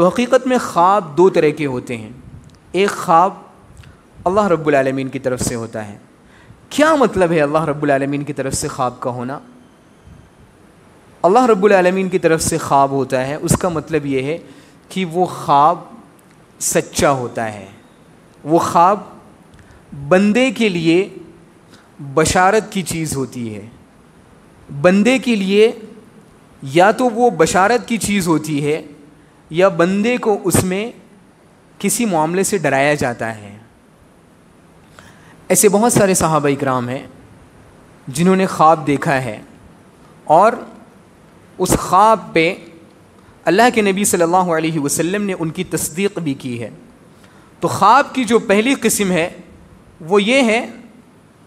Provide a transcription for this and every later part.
تو حقیقت میں خواب دو طرح کے ہوتے ہیں. ایک خواب اللہ رب العالمین کی طرف سے ہوتا ہے. کیا مطلب ہے اللہ رب العالمین کی طرف سے خواب کا ہونا؟ اللہ رب العالمین کی طرف سے خواب ہوتا ہے، اس کا مطلب یہ ہے کہ وہ خواب سچا ہوتا ہے. وہ خواب بندے کے لیے بشارت کی چیز ہوتی ہے. بندے کے لیے یا تو وہ بشارت کی چیز ہوتی ہے یا بندے کو اس میں کسی معاملے سے ڈرایا جاتا ہے. ایسے بہت سارے صحابہ اکرام ہیں جنہوں نے خواب دیکھا ہے اور اس خواب پہ اللہ کے نبی صلی اللہ علیہ وسلم نے ان کی تصدیق بھی کی ہے. تو خواب کی جو پہلی قسم ہے وہ یہ ہے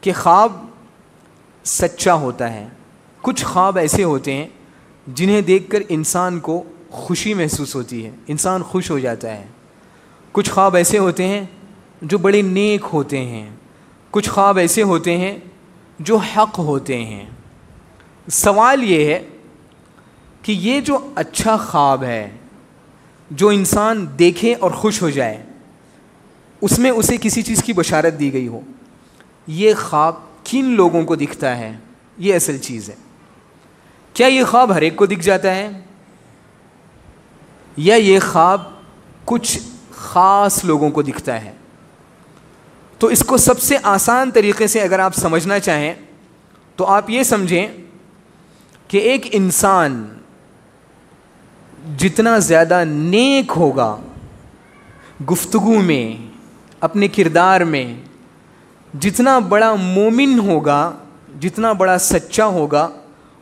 کہ خواب سچا ہوتا ہے. کچھ خواب ایسے ہوتے ہیں جنہیں دیکھ کر انسان کو خوشی محسوس ہوتی ہے، انسان خوش ہو جاتا ہے. کچھ خواب ایسے ہوتے ہیں جو بڑے نیک ہوتے ہیں. کچھ خواب ایسے ہوتے ہیں جو حق ہوتے ہیں. سوال یہ ہے کہ یہ جو اچھا خواب ہے جو انسان دیکھے اور خوش ہو جائے، اس میں اسے کسی چیز کی بشارت دی گئی ہو، یہ خواب کن لوگوں کو دکھتا ہے؟ یہ اصل چیز ہے. کیا یہ خواب ہر ایک کو دکھ جاتا ہے یا یہ خواب کچھ خاص لوگوں کو دکھتا ہے؟ تو اس کو سب سے آسان طریقے سے اگر آپ سمجھنا چاہیں تو آپ یہ سمجھیں کہ ایک انسان جتنا زیادہ نیک ہوگا گفتگو میں، اپنے کردار میں، جتنا بڑا مومن ہوگا، جتنا بڑا سچا ہوگا،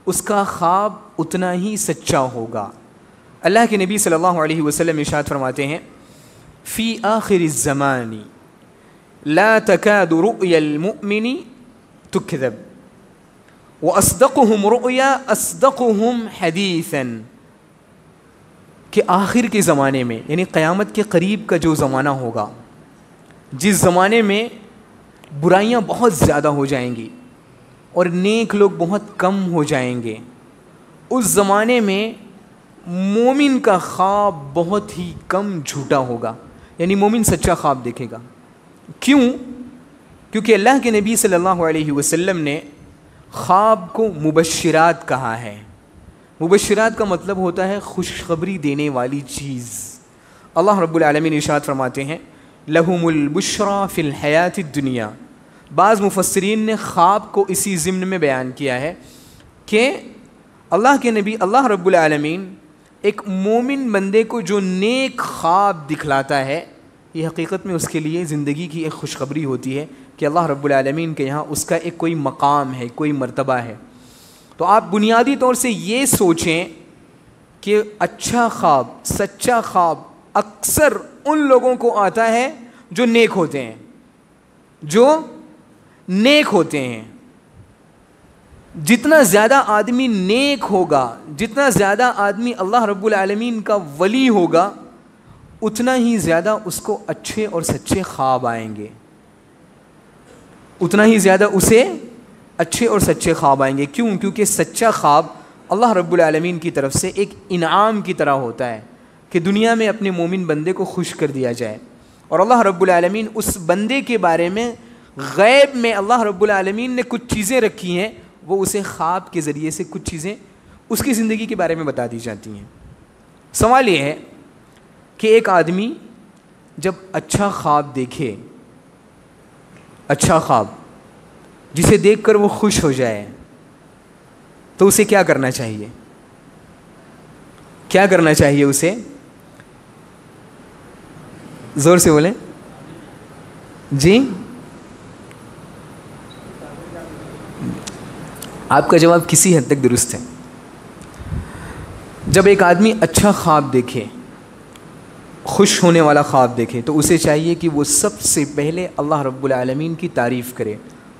اس کا خواب اتنا ہی سچا ہوگا. اللہ کے نبی صلی اللہ علیہ وسلم ارشاد فرماتے ہیں فی آخر الزمان لا تکاد رؤیا المؤمن تکذب واصدقهم رؤیا اصدقهم حدیثا، کہ آخر کے زمانے میں یعنی قیامت کے قریب کا جو زمانہ ہوگا، جس زمانے میں برائیاں بہت زیادہ ہو جائیں گی اور نیک لوگ بہت کم ہو جائیں گے، اس زمانے میں مومن کا خواب بہت ہی کم جھوٹا ہوگا. یعنی مومن سچا خواب دیکھے گا. کیوں؟ کیونکہ اللہ کے نبی صلی اللہ علیہ وسلم نے خواب کو مبشرات کہا ہے. مبشرات کا مطلب ہوتا ہے خوشخبری دینے والی چیز. اللہ رب العالمین ارشاد فرماتے ہیں لہم البشریٰ فی الحیات الدنیا. بعض مفسرین نے خواب کو اسی ضمن میں بیان کیا ہے کہ اللہ کے نبی اللہ رب العالمین ایک مومن بندے کو جو نیک خواب دکھلاتا ہے، یہ حقیقت میں اس کے لیے زندگی کی ایک خوشخبری ہوتی ہے کہ اللہ رب العالمین کے یہاں اس کا ایک کوئی مقام ہے، کوئی مرتبہ ہے. تو آپ بنیادی طور سے یہ سوچیں کہ اچھا خواب، سچا خواب اکثر ان لوگوں کو آتا ہے جو نیک ہوتے ہیں، جو نیک ہوتے ہیں. جتنا زیادہ آدمی نیک ہوگا، جتنا زیادہ آدمی اللہ رب العالمین کا ولی ہوگا، اتنا ہی زیادہ اس کو اچھے اور سچے خواب آئیں گے، اتنا ہی زیادہ اسے اچھے اور سچے خواب آئیں گے. کیوں؟ کیونکہ سچا خواب اللہ رب العالمین کی طرف سے ایک انعام کی طرح ہوتا ہے کہ دنیا میں اپنے مومن بندے کو خوش کر دیا جائے. اور اللہ رب العالمین اس بندے کے بارے میں غیب میں اللہ رب العالمین نے کچھ چیزیں رکھی ہیں، وہ اسے خواب کے ذریعے سے کچھ چیزیں اس کی زندگی کے بارے میں بتا دی جاتی ہیں. سوال یہ ہے کہ ایک آدمی جب اچھا خواب دیکھے، اچھا خواب جسے دیکھ کر وہ خوش ہو جائے، تو اسے کیا کرنا چاہیے؟ کیا کرنا چاہیے اسے؟ زور سے بولیں جی. آپ کا جواب کسی حد تک درست ہے. جب ایک آدمی اچھا خواب دیکھے، خوش ہونے والا خواب دیکھے، تو اسے چاہیے کہ وہ سب سے پہلے اللہ رب العالمین کی تعریف کرے،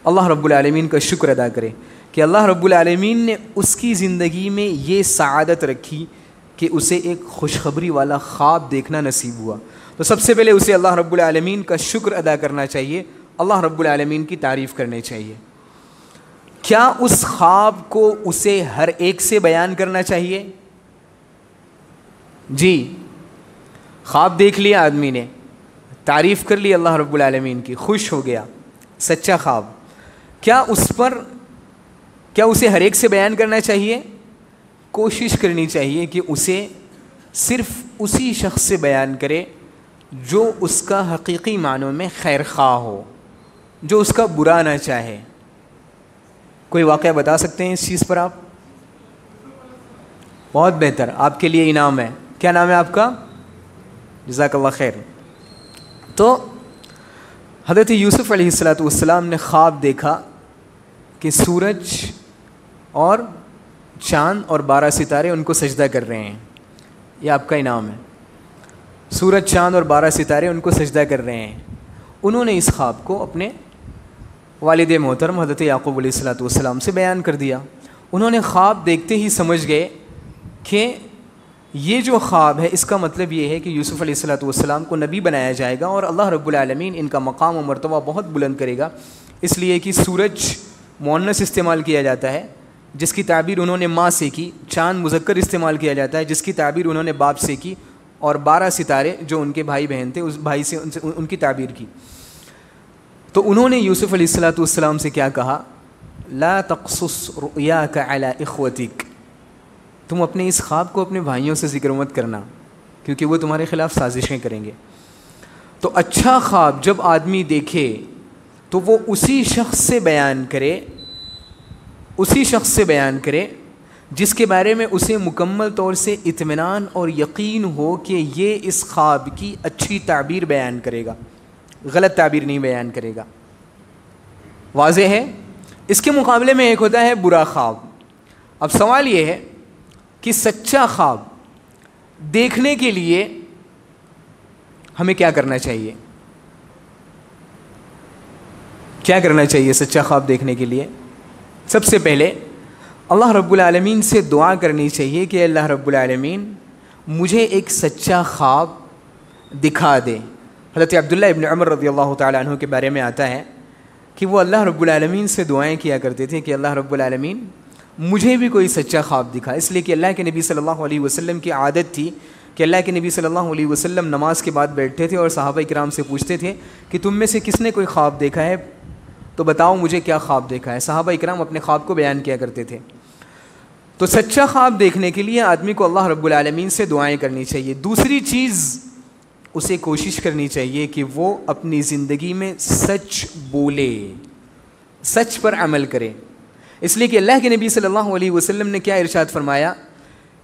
اللہ رب العالمین کا شکر ادا کرے کہ اللہ رب العالمین نے اس کی زندگی میں یہ سعادت رکھی کہ اسے ایک خوشخبری والا خواب دیکھنا نصیب ہوا. تو سب سے پہلے اسے اللہ رب العالمین کا شکر ادا کرنا چاہیے، اللہ رب العالمین کی تعریف کرنی چاہیے. کیا اس خواب کو اسے ہر ایک سے بیان کرنا چاہیے؟ جی. خواب دیکھ لیا آدمی نے, تعریف کر لی اللہ رب العالمین کی, خوش ہو گیا, سچا خواب. کیا اسے ہر ایک سے بیان کرنا چاہیے؟ کوشش کرنی چاہیے کہ اسے صرف اسی شخص سے بیان کرے جو اس کا حقیقی معنوں میں خیر خواہ ہو, جو اس کا برا نہ چاہے. کوئی واقعہ بتا سکتے ہیں اس چیز پر آپ؟ بہت بہتر, آپ کے لیے انعام ہے. کیا نام ہے آپ کا؟ جزاک اللہ خیر. تو حضرت یوسف علیہ السلام نے خواب دیکھا کہ سورج اور چاند اور 12 ستارے ان کو سجدہ کر رہے ہیں. یہ آپ کا انعام ہے. سورج, چاند اور 12 ستارے ان کو سجدہ کر رہے ہیں. انہوں نے اس خواب کو اپنے والد محترم حضرت یعقوب علیہ السلام سے بیان کر دیا. انہوں نے خواب دیکھتے ہی سمجھ گئے کہ یہ جو خواب ہے اس کا مطلب یہ ہے کہ یوسف علیہ السلام کو نبی بنایا جائے گا اور اللہ رب العالمین ان کا مقام و مرتبہ بہت بلند کرے گا. اس لیے کہ سورج مؤنث استعمال کیا جاتا ہے جس کی تعبیر انہوں نے ماں سے کی, چاند مذکر استعمال کیا جاتا ہے جس کی تعبیر انہوں نے باپ سے کی, اور 12 ستارے جو ان کے بھائی بہن تھے اس بھائی سے ان کی تعبیر کی. تو انہوں نے یوسف علیہ السلام سے کیا کہا؟ لا تقصص رؤیاک علی اخوتک, تم اپنے اس خواب کو اپنے بھائیوں سے ذکر مت کرنا کیونکہ وہ تمہارے خلاف سازشیں کریں گے. تو اچھا خواب جب آدمی دیکھے تو وہ اسی شخص سے بیان کرے جس کے بارے میں اسے مکمل طور سے اطمینان اور یقین ہو کہ یہ اس خواب کی اچھی تعبیر بیان کرے گا, غلط تعبیر نہیں بیان کرے گا. واضح ہے؟ اس کے مقابلے میں ایک ہوتا ہے برا خواب. اب سوال یہ ہے کہ سچا خواب دیکھنے کے لیے ہمیں کیا کرنا چاہیے؟ کیا کرنا چاہیے سچا خواب دیکھنے کے لیے؟ سب سے پہلے اللہ رب العالمین سے دعا کرنی چاہیے کہ اللہ رب العالمین مجھے ایک سچا خواب دکھا دے. حضرت عبداللہ ابن عمر رضی اللہ تعالیٰ عنہ کے بارے میں آتا ہے کہ وہ اللہ رب العالمین سے دعائیں کیا کرتے تھے کہ اللہ رب العالمین مجھے بھی کوئی سچا خواب دکھا. اس لیے کہ اللہ کے نبی صلی اللہ علیہ وسلم کی عادت تھی کہ اللہ کے نبی صلی اللہ علیہ وسلم نماز کے بعد بیٹھتے تھے اور صحابہ کرام سے پوچھتے تھے کہ تم میں سے کس نے کوئی خواب دیکھا ہے تو بتاؤ مجھے کیا خواب دیکھا ہے. صحابہ کرام اپنے خواب کو بیان کیا کرتے تھے. تو سچا خواب دیکھنے کے لیے آدمی کو اللہ رب العالمین سے دعائیں کرنی چاہیے. دوسری چیز, اسے کوشش کرنی چاہیے کہ وہ اپنی زندگی میں سچ بولے, سچ پر عمل کرے. اس لیے کہ اللہ کے نبی صلی اللہ علیہ وسلم نے کیا ارشاد فرمایا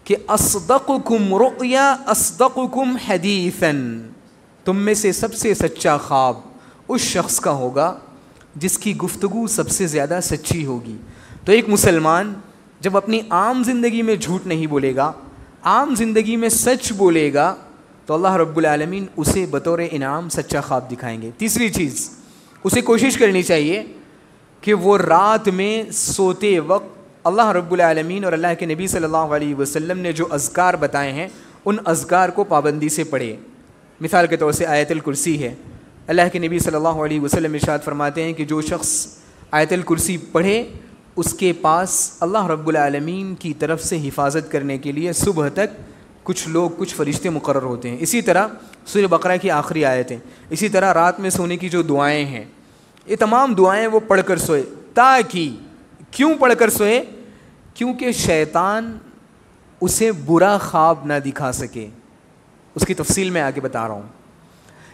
کہ اصدقکم رؤیا اصدقکم حدیثا, تم میں سے سب سے سچا خواب اس شخص کا ہوگا جس کی گفتگو سب سے زیادہ سچی ہوگی. تو ایک مسلمان جب اپنی عام زندگی میں جھوٹ نہیں بولے گا, عام زندگی میں سچ بولے گا, تو اللہ رب العالمین اسے بطور انعام سچا خواب دکھائیں گے. تیسری چیز, اسے کوشش کرنی چاہیے کہ وہ رات میں سوتے وقت اللہ رب العالمین اور اللہ کے نبی صلی اللہ علیہ وسلم نے جو اذکار بتائے ہیں ان اذکار کو پابندی سے پڑھے. مثال کے طور سے آیت الکرسی ہے. اللہ کے نبی صلی اللہ علیہ وسلم ارشاد فرماتے ہیں کہ جو شخص آیت الکرسی پڑھے اس کے پاس اللہ رب العالمین کی طرف سے حفاظت کرنے کے لیے صبح تک کچھ فرشتے مقرر ہوتے ہیں. اسی طرح سورہ بقرہ کی آخری آیتیں, اسی طرح رات میں سونے کی جو دعائیں ہیں, یہ تمام دعائیں وہ پڑھ کر سوئے. تاکہ کیوں پڑھ کر سوئے؟ کیونکہ شیطان اسے برا خواب نہ دکھا سکے. اس کی تفصیل میں آگے بتا رہا ہوں.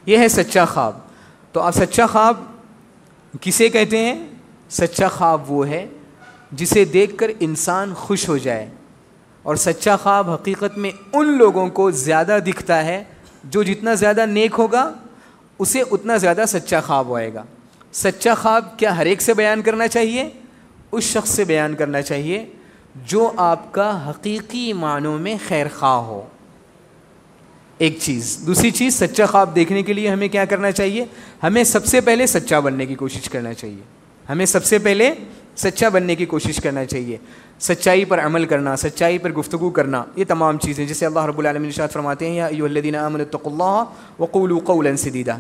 یہ ہے سچا خواب. تو آپ سچا خواب کسے کہتے ہیں؟ سچا خواب وہ ہے جسے دیکھ کر انسان خوش ہو جائے, اور سچا خواب حقیقت میں ان لوگوں کو زیادہ دکھتا ہے جو جتنا زیادہ نیک ہوگا اسے اتنا زیادہ سچا خواب آئے گا. سچا خواب کیا ہر ایک سے بیان کرنا چاہیے؟ اس شخص سے بیان کرنا چاہیے جو آپ کا حقیقی معنوں میں خیر خواہ ہو. ایک چیز. دوسری چیز, سچا خواب دیکھنے کے لیے ہمیں کیا کرنا چاہیے؟ ہمیں سب سے پہلے سچا بننے کی کوشش کرنا چاہیے. ہمیں سب سے پہلے سچا بننے کی کوشش کرنا چاہیے. سچائی پر عمل کرنا, سچائی پر گفتگو کرنا, یہ تمام چیزیں جسے اللہ رب العالمین ارشاد فرماتے ہیں یا ایھا الذین آمنوا اتقوا اللہ وقولوا قولا سدیدا.